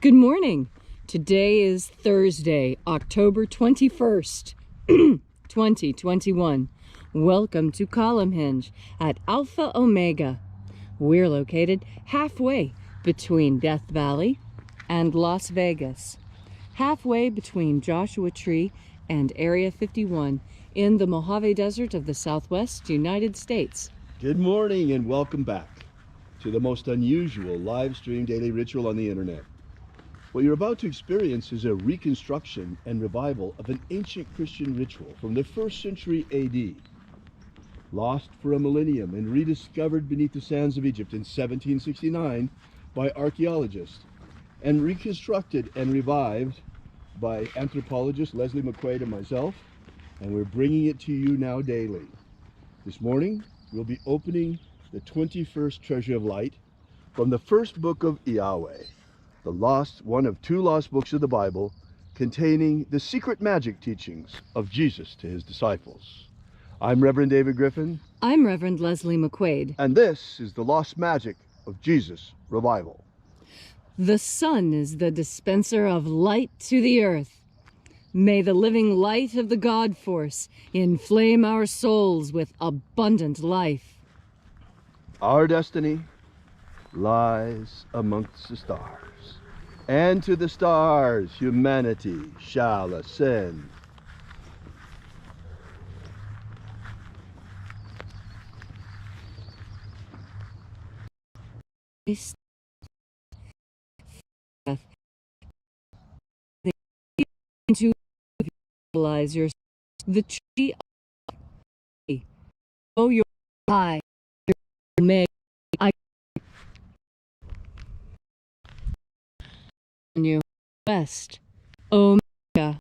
Good morning. Today is Thursday, October 21st, 2021. Welcome to Column Hinge at Alpha Omega. We're located halfway between Death Valley and Las Vegas, halfway between Joshua Tree and Area 51 in the Mojave Desert of the Southwest United States. Good morning and welcome back to the most unusual live stream daily ritual on the internet. What you're about to experience is a reconstruction and revival of an ancient Christian ritual from the 1st century AD. Lost for a millennium and rediscovered beneath the sands of Egypt in 1769 by archaeologists, and reconstructed and revived by anthropologist Leslie McQuade and myself, and we're bringing it to you now daily. This morning, we'll be opening the 21st Treasure of Light from the first book of IAOE, one of two lost books of the Bible, containing the secret magic teachings of Jesus to his disciples. I'm Reverend David Griffin. I'm Reverend Leslie McQuade. And this is the lost magic of Jesus Revival. The sun is the dispenser of light to the earth. May the living light of the God Force inflame our souls with abundant life. Our destiny lies amongst the stars, and to the stars humanity shall ascend. To visualize your the tree of oh your high may I on you west Omega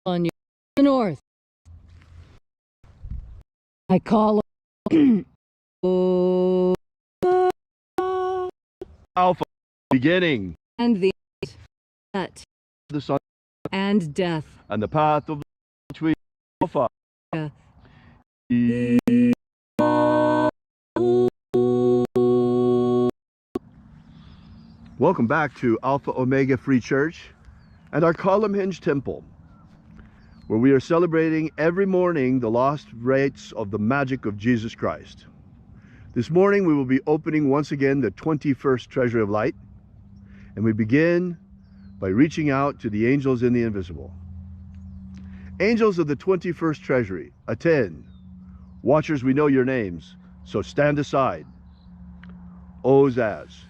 on you north I call Alpha beginning and the that the sun and death and the path of which we Alpha. Welcome back to Alpha Omega Free Church and our Column Hinge Temple, where we are celebrating every morning the lost rites of the magic of Jesus Christ. This morning we will be opening once again the 21st Treasure of Light, and we begin by reaching out to the angels in the invisible. Angels of the 21st Treasury, attend. Watchers, we know your names, so stand aside. Ozaz.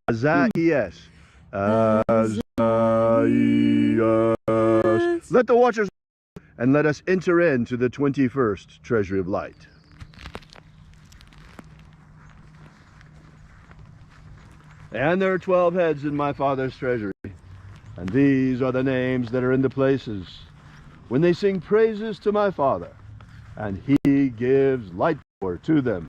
Azaias. Let the watchers and let us enter into the 21st Treasury of Light. And there are 12 heads in my Father's treasury, and these are the names that are in the places when they sing praises to my Father, and he gives light power to them.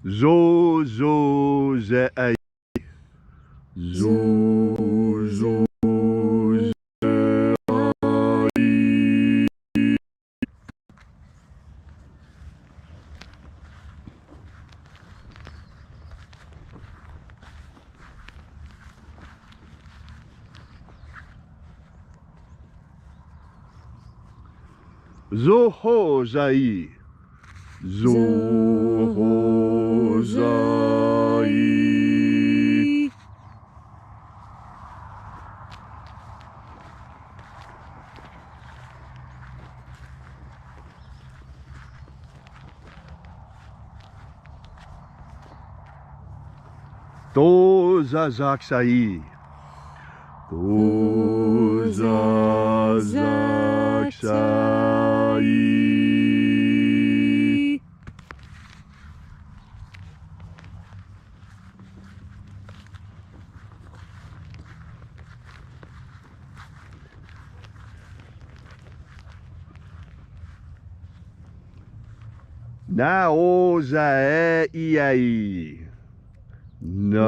Zo zo ze ai. Zo zo ze ai. Zo ho zai. Zo ho zai. To zazak sai. To zazak sai. Naozaei. Naozaei.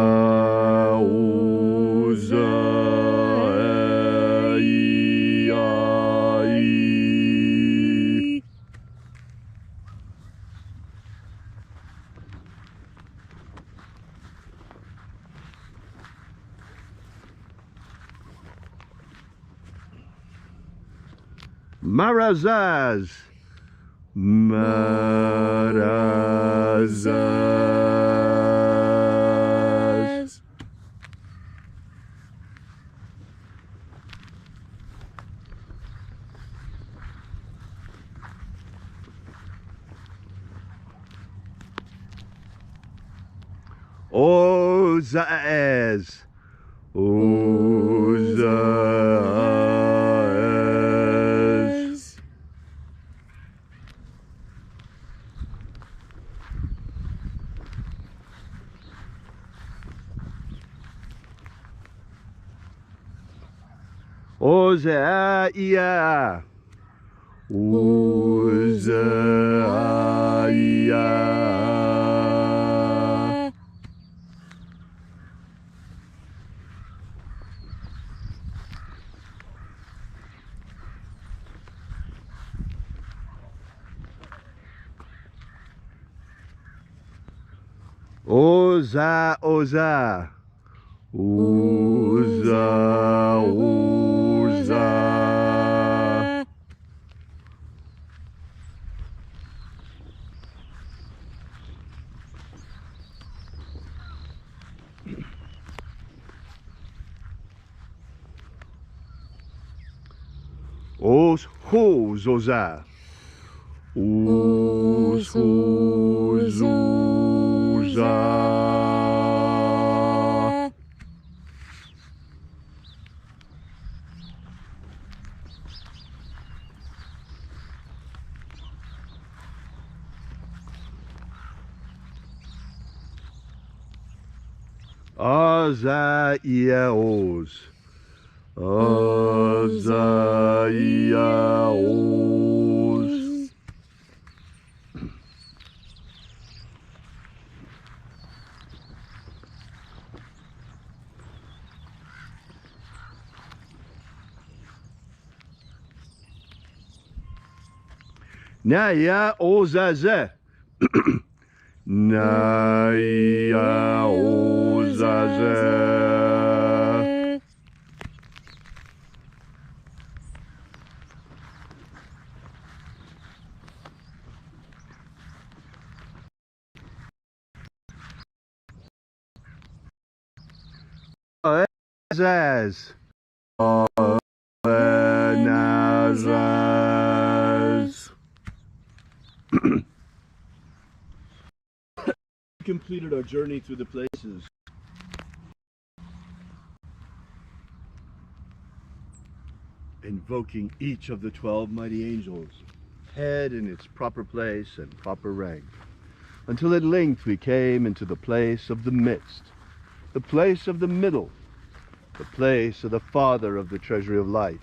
Marazaz. Marazaz. Ozaez. Ozaez. Ozaia. Ozaia. Oza, oza. Oza, oza. Os, hos, oza. Os, hos, oza. Azaiaos. Azaiaos. Naya ozaze. Naya ozaze. Azaz. Nazaz. We completed our journey through the places invoking each of the 12 mighty angels, head in its proper place and proper rank, until at length we came into the place of the midst, the place of the middle, the place of the Father of the treasury of light.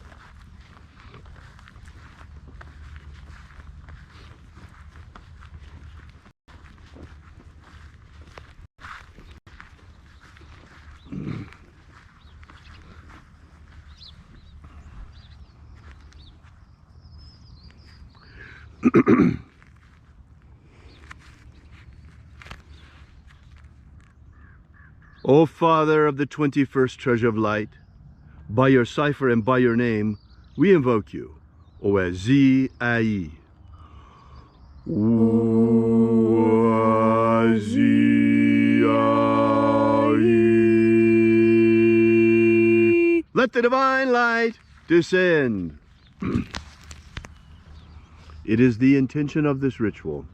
O Father of the 21st treasure of light, by your cipher and by your name, we invoke you, Oazi Ai. Oazi Ai. Let the divine light descend. It is the intention of this ritual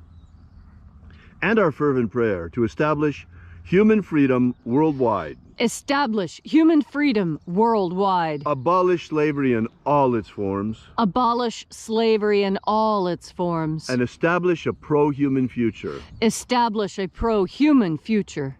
and our fervent prayer to establish human freedom worldwide. Establish human freedom worldwide. Abolish slavery in all its forms. Abolish slavery in all its forms. And establish a pro-human future. Establish a pro-human future.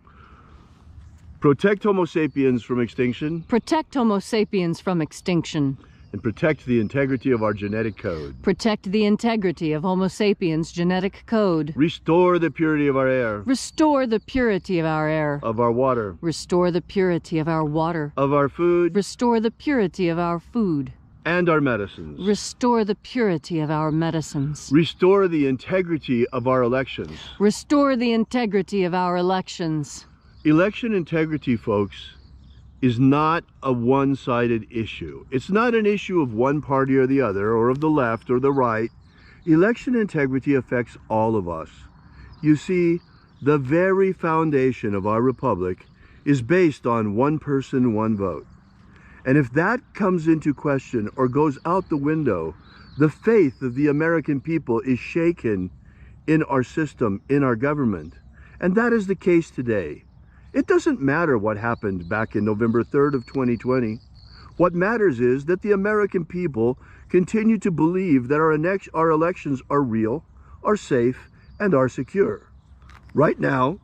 Protect Homo sapiens from extinction. Protect Homo sapiens from extinction. and protect the integrity of our genetic code. Protect the integrity of Homo sapiens' genetic code. Restore the purity of our air. Restore the purity of our air. Of our water. Restore the purity of our water. Of our food. Restore the purity of our food. And our medicines. Restore the purity of our medicines. Restore the integrity of our elections. Restore the integrity of our elections. Election integrity, folks, is not a one-sided issue. It's not an issue of one party or the other, or of the left or the right. Election integrity affects all of us. You see, the very foundation of our republic is based on one person, one vote. And if that comes into question or goes out the window, the faith of the American people is shaken in our system, in our government. And that is the case today. It doesn't matter what happened back in November 3rd of 2020. What matters is that the American people continue to believe that our elections are real, are safe, and are secure. Right now,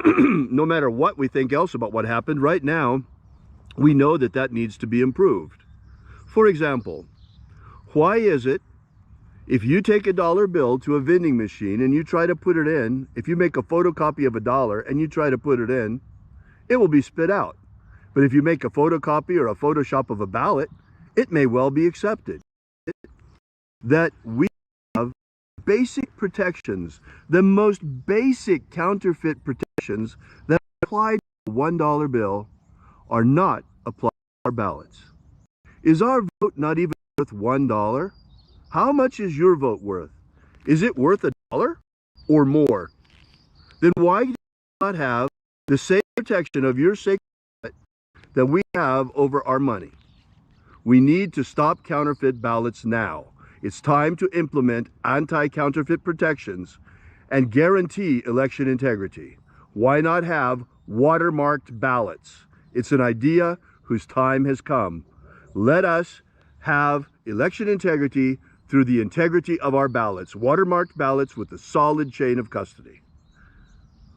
no matter what we think else about what happened, right now, we know that that needs to be improved. For example, why is it if you take a dollar bill to a vending machine and you try to put it in, if you make a photocopy of a dollar and you try to put it in, it will be spit out. But if you make a photocopy or a Photoshop of a ballot, it may well be accepted. That we have basic protections, the most basic counterfeit protections that apply to a $1 bill are not applied to our ballots. Is our vote not even worth $1? How much is your vote worth? Is it worth $1 or more? Then why do you not have the same protection of your sacred ballot that we have over our money? We need to stop counterfeit ballots now. It's time to implement anti-counterfeit protections and guarantee election integrity. Why not have watermarked ballots? It's an idea whose time has come. Let us have election integrity through the integrity of our ballots, watermarked ballots with a solid chain of custody.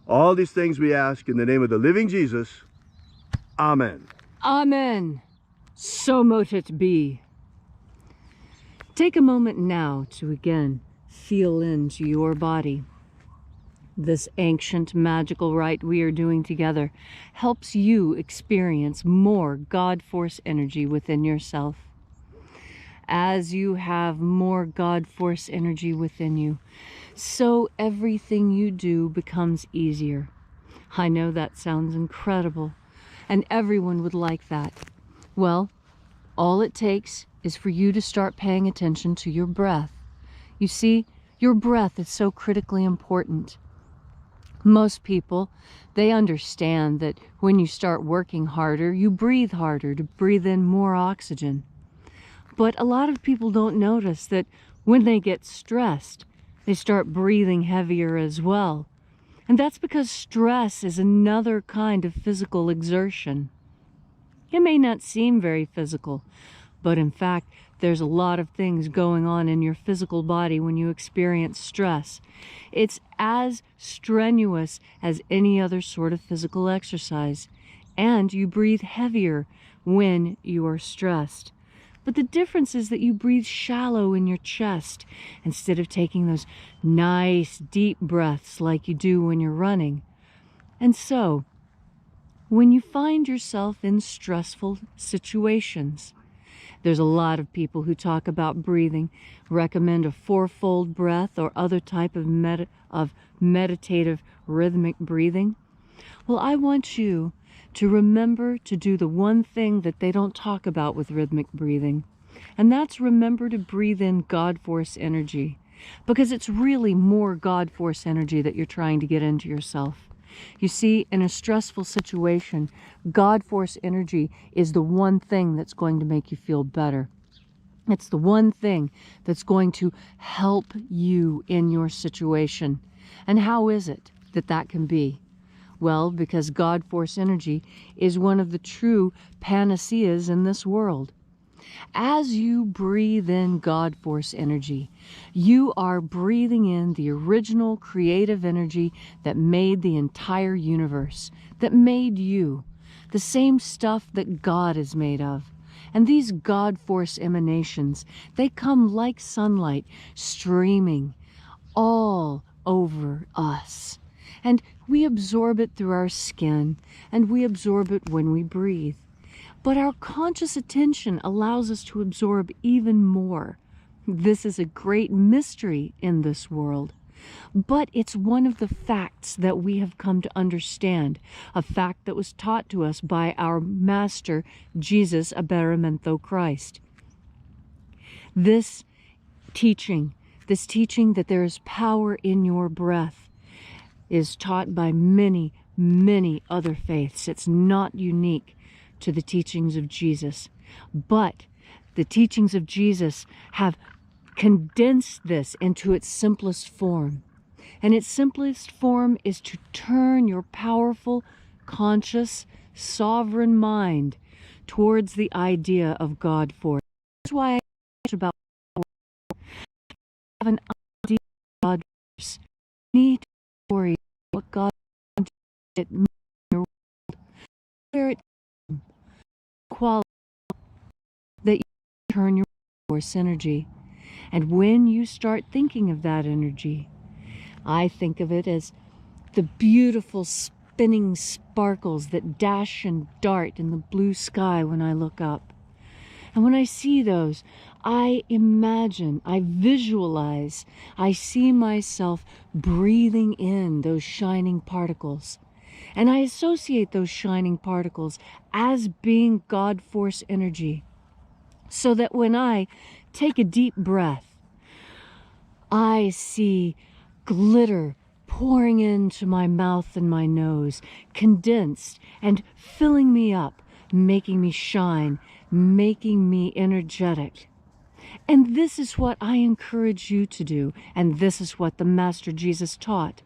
All these things we ask in the name of the living Jesus. Amen. Amen. So mote it be. Take a moment now to again feel into your body. This ancient magical rite we are doing together helps you experience more God Force energy within yourself. As you have more God Force energy within you, so everything you do becomes easier. I know that sounds incredible, and everyone would like that. Well, all it takes is for you to start paying attention to your breath. You see, your breath is so critically important. Most people, they understand that when you start working harder, you breathe harder to breathe in more oxygen. But a lot of people don't notice that when they get stressed, they start breathing heavier as well. And that's because stress is another kind of physical exertion. It may not seem very physical, but in fact, there's a lot of things going on in your physical body when you experience stress. It's as strenuous as any other sort of physical exercise, and you breathe heavier when you are stressed. But the difference is that you breathe shallow in your chest instead of taking those nice deep breaths like you do when you're running. And so, when you find yourself in stressful situations, there's a lot of people who talk about breathing, recommend a fourfold breath or other type of meditative rhythmic breathing. Well, I want you to remember to do the one thing that they don't talk about with rhythmic breathing, and that's remember to breathe in God Force energy, because it's really more God Force energy that you're trying to get into yourself. You see, in a stressful situation, God Force energy is the one thing that's going to make you feel better. It's the one thing that's going to help you in your situation. And how is it that that can be? Well, because God Force energy is one of the true panaceas in this world. As you breathe in God Force energy, you are breathing in the original creative energy that made the entire universe, that made you, the same stuff that God is made of. And these God force emanations, they come like sunlight streaming all over us. And we absorb it through our skin, and we absorb it when we breathe. But our conscious attention allows us to absorb even more. This is a great mystery in this world. But it's one of the facts that we have come to understand, a fact that was taught to us by our Master, Jesus Aberamento Christ. This teaching that there is power in your breath, is taught by many, many other faiths. It's not unique to the teachings of Jesus. But the teachings of Jesus have condensed this into its simplest form. And its simplest form is to turn your powerful, conscious, sovereign mind towards the idea of God force. That's why I teach about have an idea of God force. You need to worry what God did in your world, where it quality that you turn your force energy. And when you start thinking of that energy, I think of it as the beautiful spinning sparkles that dash and dart in the blue sky when I look up. And when I see those, I imagine, I visualize, I see myself breathing in those shining particles. And I associate those shining particles as being God force energy. So that when I take a deep breath, I see glitter pouring into my mouth and my nose, condensed and filling me up, making me shine, making me energetic. And this is what I encourage you to do, and this is what the Master Jesus taught.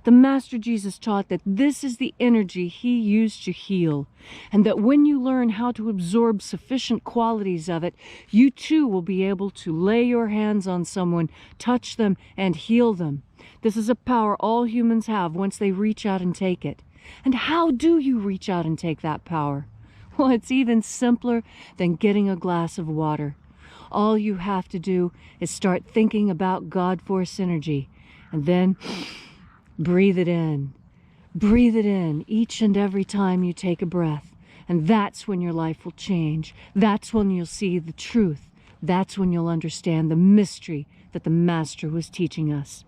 The Master Jesus taught that this is the energy he used to heal, and that when you learn how to absorb sufficient qualities of it, you too will be able to lay your hands on someone, touch them, and heal them. This is a power all humans have once they reach out and take it. And how do you reach out and take that power? Well, it's even simpler than getting a glass of water. All you have to do is start thinking about God force energy, and then breathe it in. Breathe it in each and every time you take a breath. And that's when your life will change. That's when you'll see the truth. That's when you'll understand the mystery that the Master was teaching us.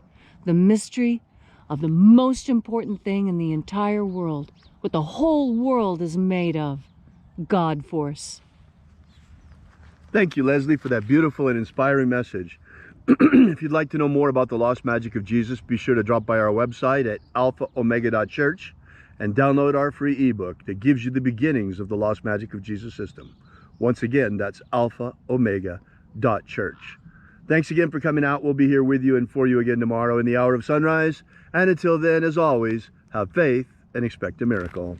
The mystery of the most important thing in the entire world, what the whole world is made of, God force. Thank you, Leslie, for that beautiful and inspiring message. If you'd like to know more about the lost magic of Jesus, be sure to drop by our website at alphaomega.church and download our free ebook that gives you the beginnings of the lost magic of Jesus system. Once again, that's alphaomega.church. Thanks again for coming out. We'll be here with you and for you again tomorrow in the hour of sunrise. And until then, as always, have faith and expect a miracle.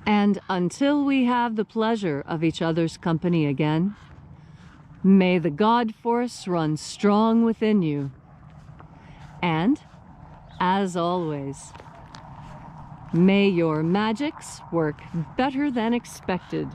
And until we have the pleasure of each other's company again, may the God force run strong within you. And, as always, may your magics work better than expected.